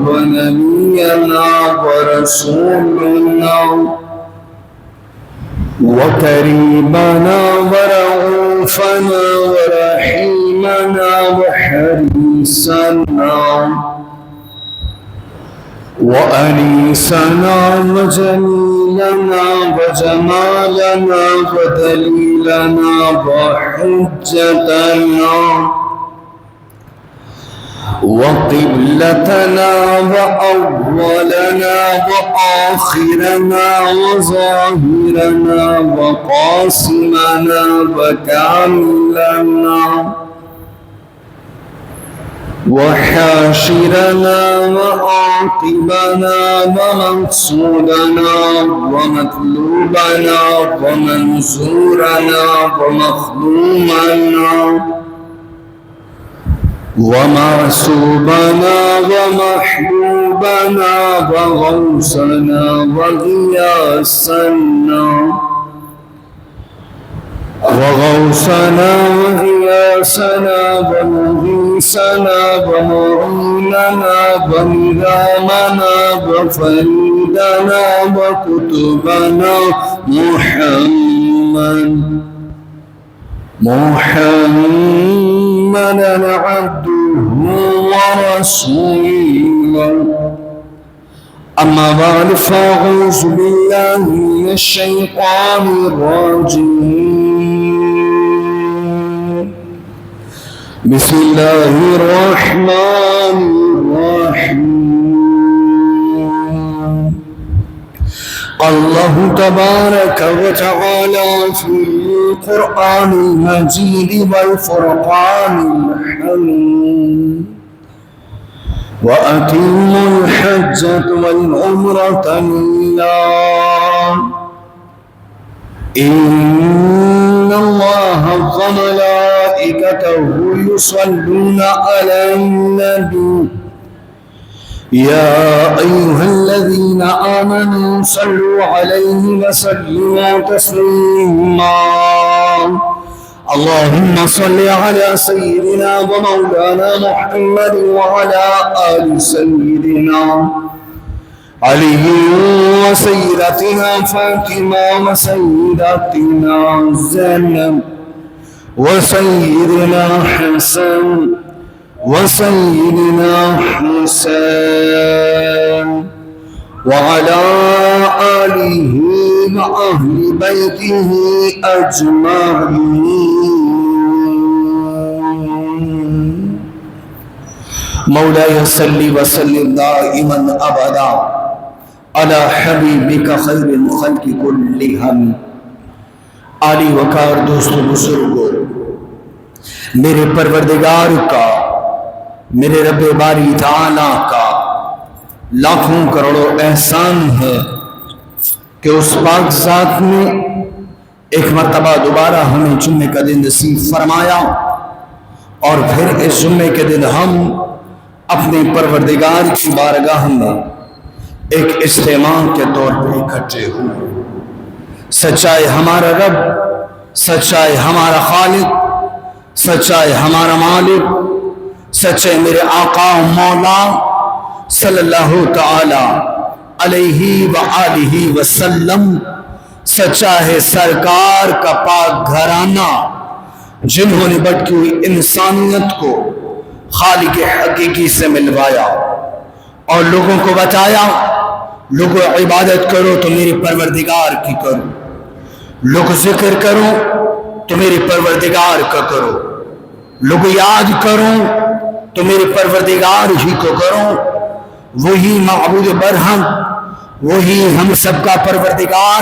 ونبينا ورسولنا وكريمنا ورؤوفنا ورحيمنا وحريصنا وأنيسنا وجميلنا وجمالنا ودليلنا وحجتنا وقبلتنا وأولنا وآخرنا وظاهرنا وقاسمنا وكاملنا وحاشرنا وعاقبنا ومقصودنا ومطلوبنا ومنصورنا ومخدومنا ومعصوبنا ومحبوبنا وغوثنا وغياثنا ومغيثنا ومعوننا ومرامنا وفريدنا وكتبنا محمدا عبده ورسوله. أما بعد فأعوذ بالله من الشيطان الرجيم. بسم الله الرحمن الرحيم. قال الله تبارك وتعالى في القرآن المجيد والفرقان الحميد: وأتموا الحجة والعمرة لله إن الله وملائكته يصلون على النبي يا أيها الذين آمنوا صلوا عليه وسلموا تسليما. اللهم صل على سيدنا ومولانا محمد وعلى آل سيدنا علي وسيدتنا فاطمة وسيدتنا زينب وسيدنا حسن وسيدنا حسين وعلى آله وأهل بيته أجمعين. مولاي صل وسلم دائما أبدا على حبيبك خير الخلق كلهم. عالی وقار دوستو بزرگو، میرے پروردگار کا، میرے رب باری تعالیٰ کا لاکھوں کروڑوں احسان ہے کہ اس پاک ذات نے ایک مرتبہ دوبارہ ہمیں جمعے کا دن نصیب فرمایا، اور پھر اس جمعے کے دن ہم اپنے پروردگار کی بارگاہ میں ایک اجتماع کے طور پر اکٹھے ہوئے. سچائے ہمارا رب، سچائے ہمارا خالق، سچائے ہمارا مالک، سچے میرے آقا و مولا صلی اللہ تعالی علیہ وآلہ وسلم، سچا ہے سرکار کا پاک گھرانہ جنہوں نے بھٹکی ہوئی انسانیت کو خالق حقیقی سے ملوایا اور لوگوں کو بتایا، لوگوں عبادت کرو تو میرے پروردگار کی کرو، لوگ ذکر کرو تو میرے پروردگار کا کرو، لوگ یاد کرو تو میرے پروردگار ہی کو کرو. وہی معبود برہم، وہی ہم سب کا پروردگار،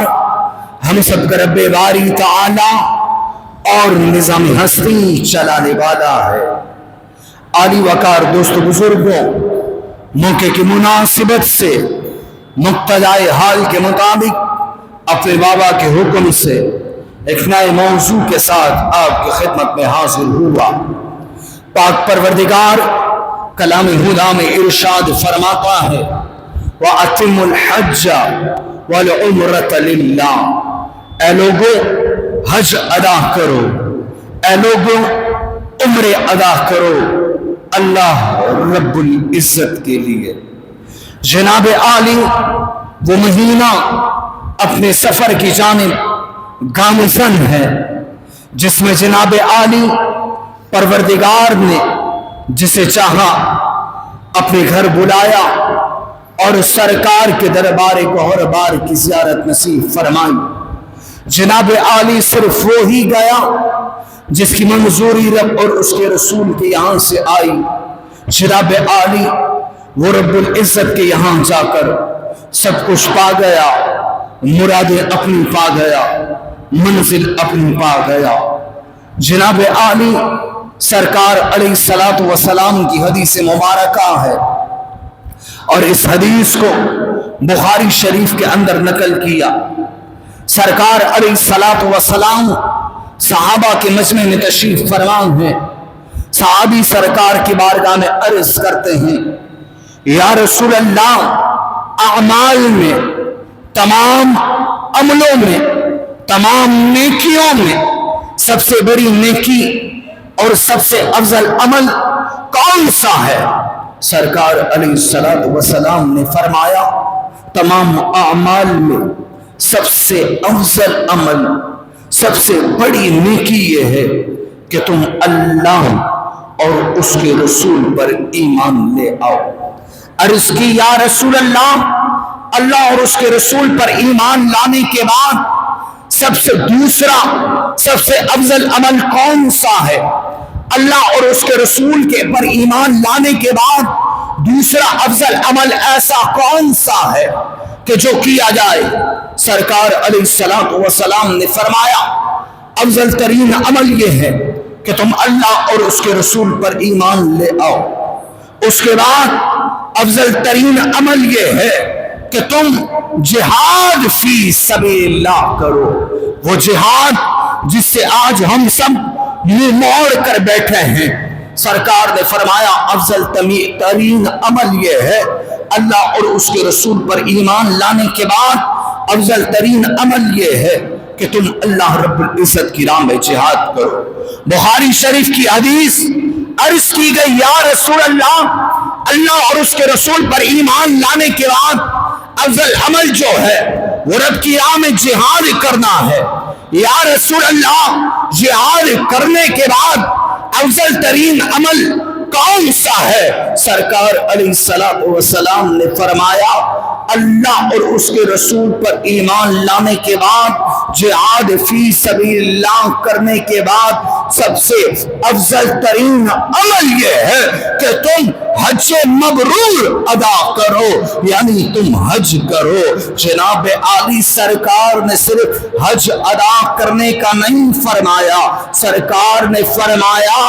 ہم سب کا رب باری تعالی اور نظام ہستی چلانے والا ہے. عالی وقار دوست بزرگوں، موقع کی مناسبت سے مقتضائے حال کے مطابق اپنے بابا کے حکم سے ایک نئے موضوع کے ساتھ آپ کی خدمت میں حاضر ہوا. پاک پروردگار کلام خدا میں ارشاد فرماتا ہے وَأَتِمُّ الْحَجَّ وَالْعُمْرَةَ لِلَّهِ، اے لوگو حج ادا کرو، اے لوگو عمرے ادا کرو، اللہ رب العزت کے لیے۔ جناب عالی وہ مہینہ اپنے سفر کی جانب گامزن ہے جس میں جناب عالی پروردگار نے جسے چاہا اپنے گھر بلایا اور سرکار کے دربار گوہر بار کی زیارت نصیب فرمائی۔ جناب عالی صرف وہ ہی گیا جس کی منظوری رب اور اس کے رسول کے یہاں سے آئی۔ جناب عالی وہ رب العزت کے یہاں جا کر سب کچھ پا گیا، مرادیں اپنی پا گیا، منزل اپنی پا گیا۔ جناب عالی سرکار علیہ الصلوۃ والسلام کی حدیث مبارکہ ہے، اور اس حدیث کو بخاری شریف کے اندر نقل کیا۔ سرکار علیہ الصلوۃ والسلام صحابہ کے مجمع میں تشریف فرما ہیں۔ صحابی سرکار کی بارگاہ میں عرض کرتے ہیں، یا رسول اللہ، اعمال میں، تمام عملوں میں، تمام نیکیوں میں سب سے بڑی نیکی اور سب سے افضل عمل کون سا ہے؟ سرکار علیہ الصلوۃ والسلام نے فرمایا، تمام اعمال میں سب سے افضل عمل، سب سے بڑی نیکی یہ ہے کہ تم اللہ اور اس کے رسول پر ایمان لے آؤ۔ عرض کی، یا رسول اللہ، اللہ اور اس کے رسول پر ایمان لانے کے بعد سب سے دوسرا سب سے افضل عمل کون سا ہے؟ اللہ اور اس کے رسول کے پر ایمان لانے کے بعد دوسرا افضل عمل ایسا کون سا ہے کہ جو کیا جائے؟ سرکار علیہ الصلوۃ والسلام نے فرمایا، افضل ترین عمل یہ ہے کہ تم اللہ اور اس کے رسول پر ایمان لے آؤ۔ اس کے بعد افضل ترین عمل یہ ہے کہ تم جہاد فی سبیل اللہ کرو، وہ جہاد جس سے آج ہم سب منہ موڑ کر بیٹھے ہیں۔ سرکار نے فرمایا، افضل ترین عمل یہ ہے، اللہ اور اس کے رسول پر ایمان لانے کے بعد افضل ترین عمل یہ ہے کہ تم اللہ رب العزت کی راہ میں جہاد کرو۔ بخاری شریف کی حدیث، عرض کی گئی، یا رسول اللہ، اللہ اور اس کے رسول پر ایمان لانے کے بعد افضل عمل جو ہے وہ رب کی راہ میں جہاد کرنا ہے۔ یا رسول اللہ، جہاد کرنے کے بعد افضل ترین عمل کون سا ہے؟ سرکار علیہ الصلوۃ والسلام نے فرمایا، اللہ اور اس کے رسول پر ایمان لانے کے بعد جہاد فی سبیل اللہ کرنے کے بعد سب سے افضل ترین عمل یہ ہے کہ تم حج مبرور ادا کرو، یعنی تم حج کرو۔ جناب عالی سرکار نے صرف حج ادا کرنے کا نہیں فرمایا، سرکار نے فرمایا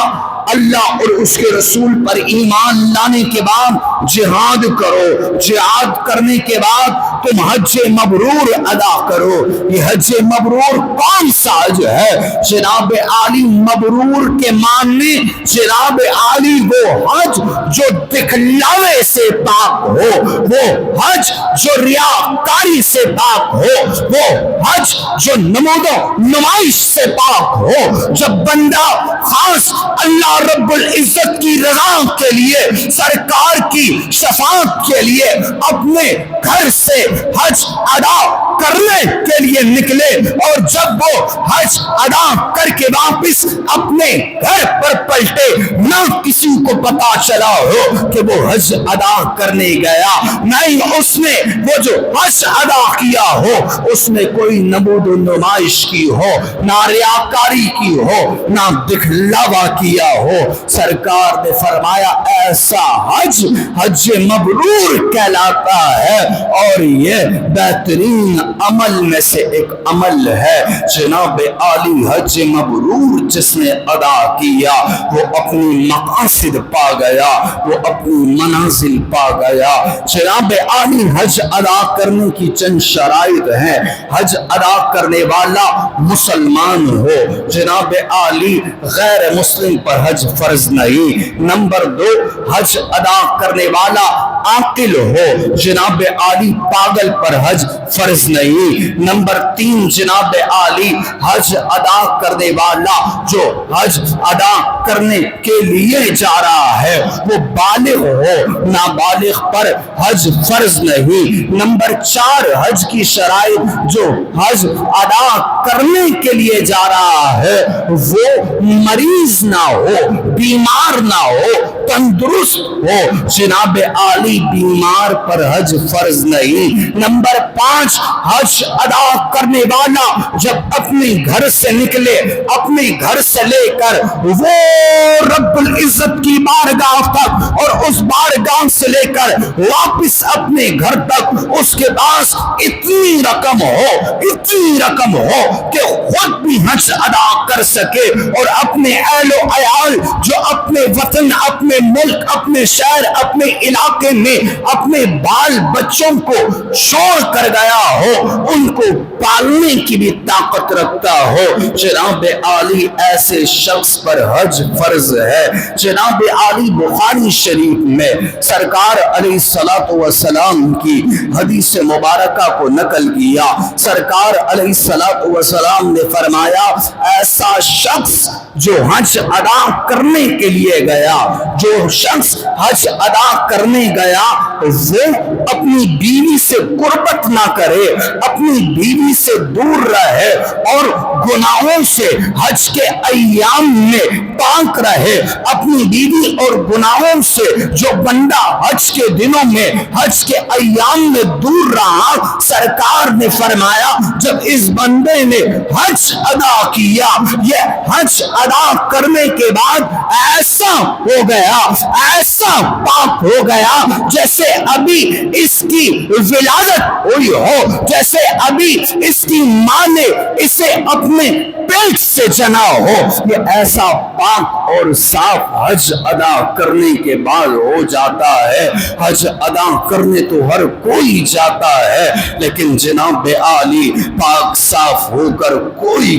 اللہ اور اس کے رسول پر ایمان لانے کے بعد جہاد کرو، جہاد کرنے کے بعد تم حج مبرور ادا کرو۔ یہ حج مبرور کون سا حج ہے؟ جناب عالی مبرور کے معنی، جناب عالی وہ حج جو دکھلاوے سے پاک ہو، وہ حج جو ریاکاری سے پاک ہو، وہ حج جو نمود و نمائش سے پاک ہو۔ جب بندہ خاص اللہ رب العزت کی رضا کے لیے، سرکار کی شفاعت کے لیے اپنے گھر سے حج ادا کرنے کے لیے نکلے، اور جب وہ حج ادا کر کے واپس اپنے گھر پر پلٹے، نہ کسی کو پتا چلا ہو کہ وہ حج ادا کرنے گیا، نہیں اس نے وہ جو حج ادا کیا ہو اس میں کوئی نمود و نمائش کی ہو، نہ ریاکاری کی ہو، نہ دکھلاوا کیا ہو۔ سرکار نے فرمایا ایسا حج حج مبرور کہلاتا ہے، اور یہ بہترین عمل میں سے ایک عمل ہے۔ جناب عالی حج مبرور جس نے ادا کیا وہ اپنی مقاصد پا گیا، وہ اپنی منازل پا گیا۔ جناب عالی حج ادا کرنے کی چند شرائط ہیں۔ حج ادا کرنے والا مسلمان ہو، جناب عالی غیر مسلم پر حج فرض نہیں۔ نمبر 2، حج ادا کرنے والا عاقل ہو، جناب عالی پاگل پر حج فرض نہیں۔ نمبر 3 جناب عالی حج ادا کرنے والا جو حج ادا کرنے کے لیے جا رہا ہے وہ بالغ ہو، نابالغ پر حج فرض نہیں۔ نمبر 4 حج کی شرائط، جو حج ادا کرنے کے لیے جا رہا ہے وہ مریض نہ ہو، بیمار نہ ہو، تندرست ہو، جناب عالی بیمار پر حج فرض نہیں۔ نمبر 5 حج ادا کرنے والا جب اپنے گھر سے نکلے، اپنے گھر سے لے کر وہ رب العزت کی بارگاہ تک اور اس بارگاہ سے لے کر واپس اپنے گھر تک اس کے پاس اتنی رقم ہو کہ خود بھی حج ادا کر سکے اور اپنے اہل و عیال جو اپنے وطن، اپنے ملک، اپنے شہر، اپنے علاقے میں اپنے بال بچوں کو چھوڑ کر گیا ہو ان کو پالنے کی بھی طاقت رکھتا ہو، جناب عالی ایسے شخص پر حج فرض ہے۔ جناب عالی بخاری شریف میں سرکار علیہ الصلوۃ والسلام کی حدیث مبارکہ کو نقل کیا۔ سرکار علیہ الصلوۃ والسلام نے فرمایا ایسا شخص جو حج ادا کرنے کے لیے گیا، جو شخص حج ادا کرنے گیا وہ اپنی بیوی سے قربت نہ کرے، اپنی بیوی سے دور رہے اور گناہوں سے حج کے ایام میں پاک رہے۔ اپنی بیوی اور گناہوں سے جو بندہ حج کے دنوں میں، حج کے ایام میں دور رہا، سرکار نے فرمایا جب اس بندے نے حج ادا کیا، یہ حج ادا کرنے کے بعد ایسا ہو گیا، ایسا پاک ہو گیا جیسے ابھی اس کی ولادت ہوئی ہو، جیسے ابھی اس کی ماں نے اسے اپنے پیٹ سے جنا ہو۔ یہ ایسا پاک اور صاف حج ادا کرنے کے بعد ہو جاتا ہے۔ حج ادا کرنے تو ہر کوئی جاتا ہے لیکن جناب عالی پاک صاف ہو کر کوئی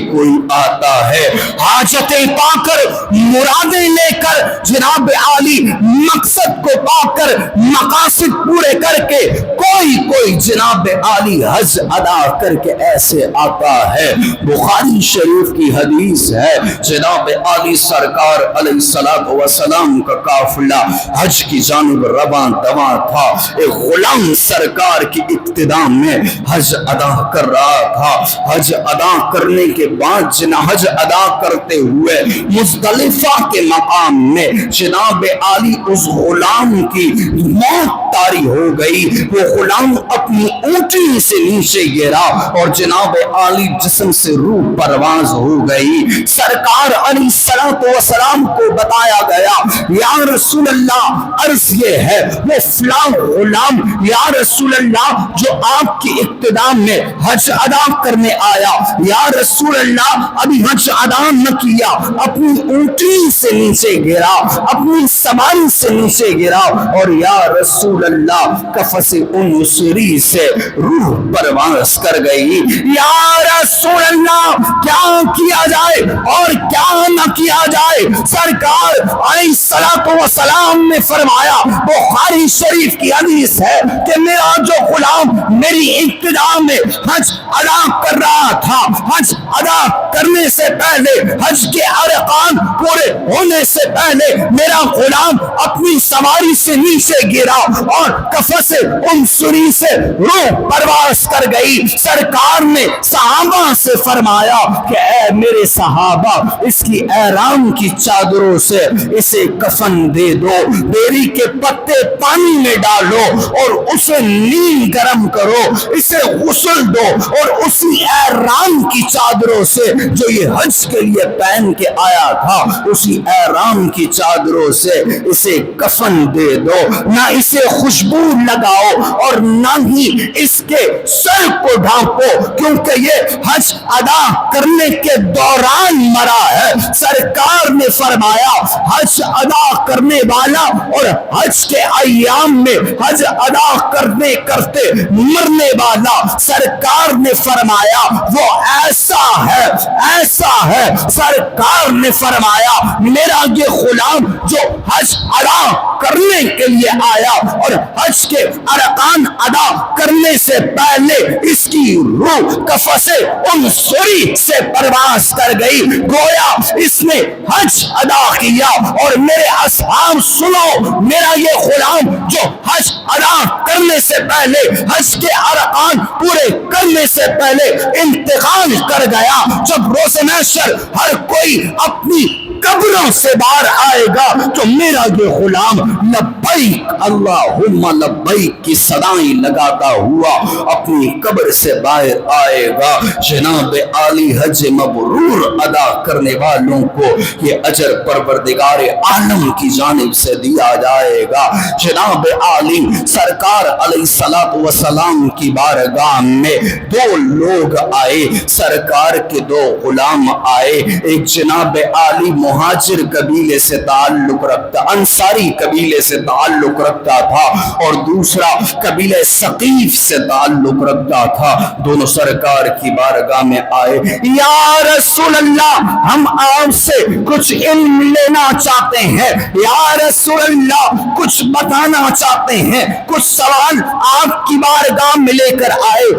آتا ہے، حاجتیں پا کر، مرادیں لے کر، جناب عالی مقصد کو پا کر، مقاصد پورے کر کے کوئی جناب عالی حج ادا کر کے ایسے آتا ہے۔ بخاری شریف کی حدیث ہے، جناب عالی سرکار علیہ الصلوۃ والسلام کا قافلہ حج کی جانب رواں دواں تھا۔ ایک غلام سرکار کی اقتداء میں حج ادا کر رہا تھا۔ حج ادا کرنے کے بعد حج ادا کرتے ہوئے مزدلفہ کے مقام میں جناب عالی اس غلام کی موت طاری ہو گئی۔ وہ غلام اپنی اونٹنی سے نیچے گرا اور جناب عالی جسم سے روح پرواز ہو گئی۔ سرکار علیہ الصلوۃ والسلام کو بتایا گیا یا رسول اللہ عرض یہ ہے وہ فلاں غلام یا رسول اللہ جو آپ کی اقتداء میں حج ادا کرنے آیا، یا رسول اللہ ابھی حج ادا نہ کیا، اپنی اونٹنی سے نیچے گرا، اپنی سواری سے نیچے گرا اور یا رسول اللہ کفس انصری سے روح پرواز کر گئی۔ یا رسول اللہ کیا کیا جائے اور کیا نہ کیا جائے؟ سرکار علیہ الصلوۃ والسلام نے فرمایا، بخاری شریف کی حدیث ہے کہ میرا جو غلام میری ابتداء میں حج ادا کر رہا تھا، حج ادا کرنے سے پہلے، حج کے ارکان پورے ہونے سے پہلے میرا غلام اپنی سواری سے نیچے گرا اور کفس انصری سے روح پرواز کر گئی۔ سرکار نے صحابہ سے فرمایا کہ اے میرے صحابہ اس کی احرام کی چادروں سے اسے کفن دے دو، بیری کے پتے پانی میں ڈالو اور اسے نیم گرم کرو، اسے غسل دو اور اسی احرام کی چادروں سے جو یہ حج کے لیے پہن کے آیا تھا اسی احرام کی چادروں سے اسے کفن دے دو، نہ اسے خوشبو لگاؤ اور نہ ہی اس کے سر کو ڈھانپو کیونکہ یہ حج ادا کرنے کے دوران مرا ہے۔ سرکار نے فرمایا حج ادا کرنے والا اور حج کے ایام میں حج ادا کرنے کرتے مرنے والا، سرکار نے فرمایا وہ ایسا ہے۔ سرکار نے فرمایا میرا یہ غلام جو حج ادا کرنے کے لیے آیا اور حج کے ارکان ادا کرنے سے پہلے اس کی روح قفس عنصری سے پرواز کر گئی، گویا اس نے حج ادا کیا۔ اور میرے اصحاب سنو، میرا یہ غلام جو حج ادا کرنے سے پہلے، حج کے ارکان پورے کرنے سے پہلے انتقال کر گیا، جب روز محشر ہر کوئی اپنی قبروں سے باہر آئے گا تو میرا یہ غلام لبیک اللہم لبیک کی صدائیں لگاتا ہوا اپنی قبر سے باہر آئے گا۔ جناب عالی حج مبرور ادا کرنے والوں کو یہ اجر پروردگار عالم کی جانب سے دیا جائے گا۔ جناب عالی سرکار علیہ الصلوۃ والسلام کی بارگاہ میں دو لوگ آئے، سرکار کے دو غلام آئے، ایک جناب عالی مہاجر قبیلے سے تعلق رکھتا، انصاری قبیلے سے تعلق رکھتا تھا، اور دوسرا قبیلہ ثقیف سے تعلق رکھتا تھا۔ دونوں سرکار کی بارگاہ میں آئے، یا رسول اللہ ہم آپ سے کچھ علم لینا چاہتے ہیں، یا رسول اللہ کچھ بتانا چاہتے ہیں، کچھ سوال آپ کی بارگاہ میں لے کر آئے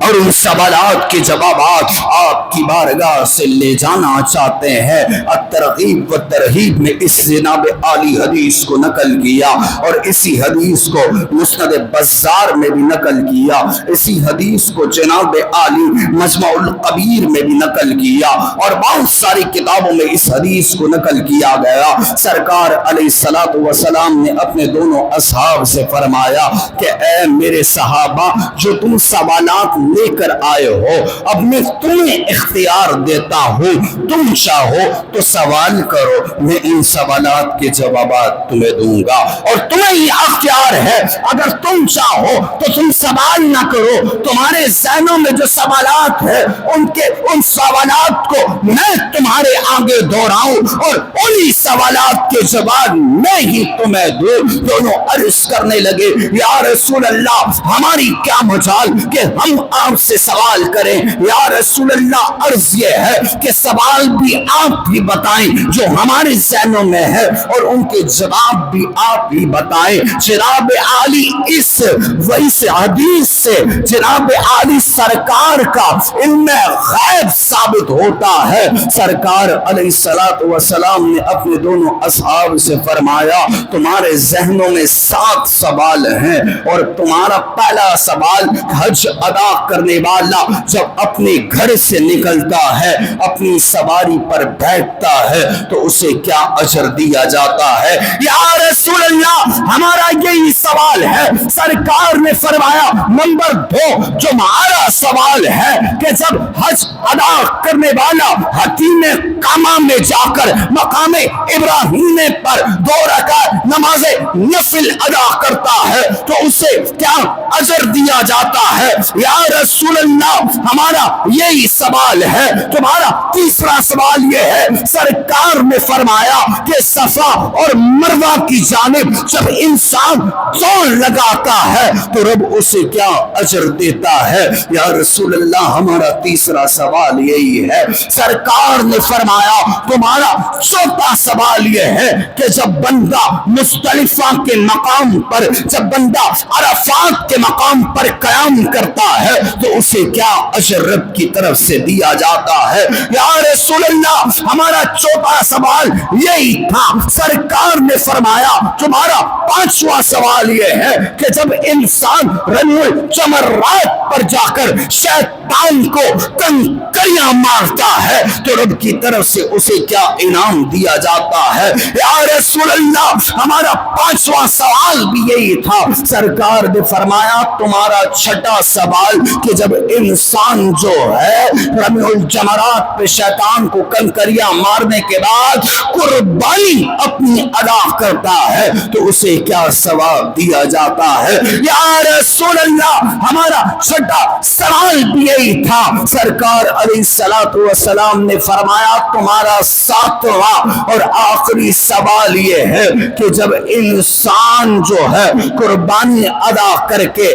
اور ان سوالات کے جوابات آپ کی بارگاہ سے لے جانا چاہتے ہیں۔ الترغیب و ترہیب میں اس جناب عالی حدیث کو نقل کیا، اور اسی حدیث کو مسند بزار میں بھی نقل کیا، اسی حدیث کو جناب عالی مجمع الکبیر میں بھی نقل کیا، اور بہت ساری کتابوں میں اس حدیث کو نقل کیا گیا۔ سرکار علیہ الصلوۃ والسلام نے اپنے دونوں اصحاب سے فرمایا کہ اے میرے صحابہ، جو تم سوالات لے کر آئے ہو، اب میں تمہیں اختیار دیتا ہوں، تم چاہو تو سوال کرو، میں ان سوالات کے جوابات تمہیں دوں گا، اور تمہیں یہ اختیار ہے، اگر تم چاہو تو تم سوال نہ کرو، تمہارے ذہنوں میں جو سوالات ہیں ان سوالات کو میں تمہارے آگے دہراؤں اور انہی سوالات کے جواب میں ہی تمہیں دوں۔ دونوں عرض کرنے لگے، یا رسول اللہ ہماری کیا مجال کہ ہم آپ سے سوال کریں، یا رسول اللہ عرض یہ ہے کہ سوال بھی آپ ہی بتائیں جو ہمارے ذہنوں میں ہے، اور ان کے جواب بھی آپ ہی بتائیں۔ جناب عالی اس حدیث سے جناب عالی سرکار کا علم غیب ثابت ہوتا ہے۔ سرکار علیہ الصلوۃ والسلام نے اپنے دونوں اصحاب سے فرمایا، تمہارے ذہنوں میں 7 سوال ہیں، اور تمہارا پہلا سوال، حج ادا کرنے والا جب اپنے گھر سے نکلتا ہے، اپنی سواری پر بیٹھتا ہے تو اسے کیا اجر دیا جاتا ہے؟ یا رسول اللہ ہمارا یہی سوال ہے۔ سرکار نے فرمایا، نمبر 2 جو ہمارا سوال ہے کہ جب حج ادا کرنے والا حتیم کعبہ میں جا کر مقام ابراہیم پر 2 رکعت نماز نفل ادا کرتا ہے تو اسے کیا اجر دیا جاتا ہے؟ یا رسول اللہ ہمارا یہی سوال ہے۔ تمہارا تیسرا سوال یہ ہے، سرکار نے فرمایا کہ صفا اور مروہ کی جانب جب انسان دوڑ لگاتا ہے تو رب اسے کیا اجر دیتا ہے؟ یا رسول اللہ ہمارا تیسرا سوال یہی ہے۔ سرکار نے فرمایا تمہارا چوتھا سوال یہ ہے کہ جب بندہ مزدلفہ کے مقام پر، جب بندہ عرفات کے مقام پر قیام کرتا ہے تو اسے کیا اجر رب کی طرف سے دیا جاتا ہے؟ یا رسول اللہ ہمارا چوتھا سوال یہی تھا۔ سرکار نے فرمایا تمہارا پانچواں سوال یہ ہے کہ جب انسان رمی الجمرات پر جا کر شیطان کو کنکریاں مارتا ہے تو رب کی طرف سے اسے کیا انعام دیا جاتا ہے؟ یا رسول اللہ ہمارا پانچواں سوال بھی یہی تھا۔ سرکار نے فرمایا تمہارا چھٹا سوال کہ جب انسان جو ہے رمی الجمرات پہ شیطان کو کنکریاں مارنے کے بعد قربانی اپنی ادا کرتا ہے تو اسے کیا ثواب دیا جاتا ہے؟ یا رسول اللہ ہمارا چھٹا سوال بھی یہی تھا۔ سرکار علیہ الصلوۃ والسلام نے فرمایا تمہارا ساتواں اور آخری سوال یہ ہے کہ جب انسان جو ہے قربانی ادا کر کے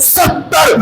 70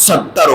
70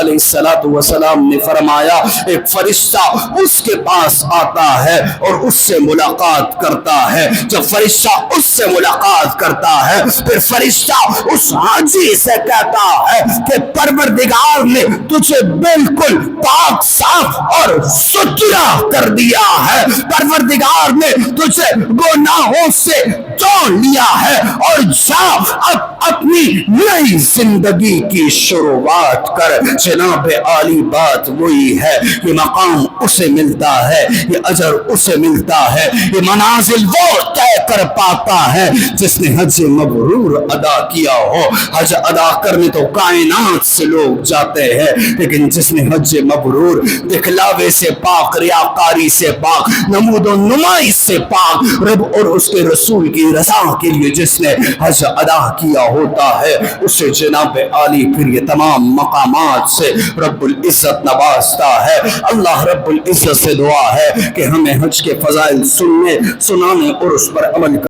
علیہ الصلوۃ والسلام نے فرمایا ایک فرشتہ اس کے پاس آتا ہے اور اس سے ملاقات کرتا ہے. جب فرشتہ اس سے ملاقات کرتا ہے پھر فرشتہ اس حاجی سے کہتا ہے کہ پروردگار نے تجھے بالکل پاک صاف اور ستھرا کر دیا ہے, پروردگار نے تجھے گناہوں سے دھو لیا ہے اور جا اب اپنی نئی زندگی کی شروعات کر. جناب عالی بات وہی ہے, یہ مقام اسے ملتا ہے, یہ اجر اسے ملتا ہے, یہ منازل وہ طے کر پاتا ہے جس نے حج مبرور ادا کیا ہو. حج ادا کرنے تو کائنات سے لوگ جاتے ہیں, لیکن جس نے حج مبرور دکھلاوے سے پاک, ریاکاری سے پاک, نمود و نمائی سے پاک, رب اور اس کے رسول کی رضا کے لیے جس نے حج ادا کیا ہوتا ہے, اسے جناب عالی پھر یہ تمام مقامات سے رب العزت نوازتا ہے. اللہ رب العزت سے دعا ہے کہ ہمیں حج کے فضائل سننے, سنانے اور اس پر عمل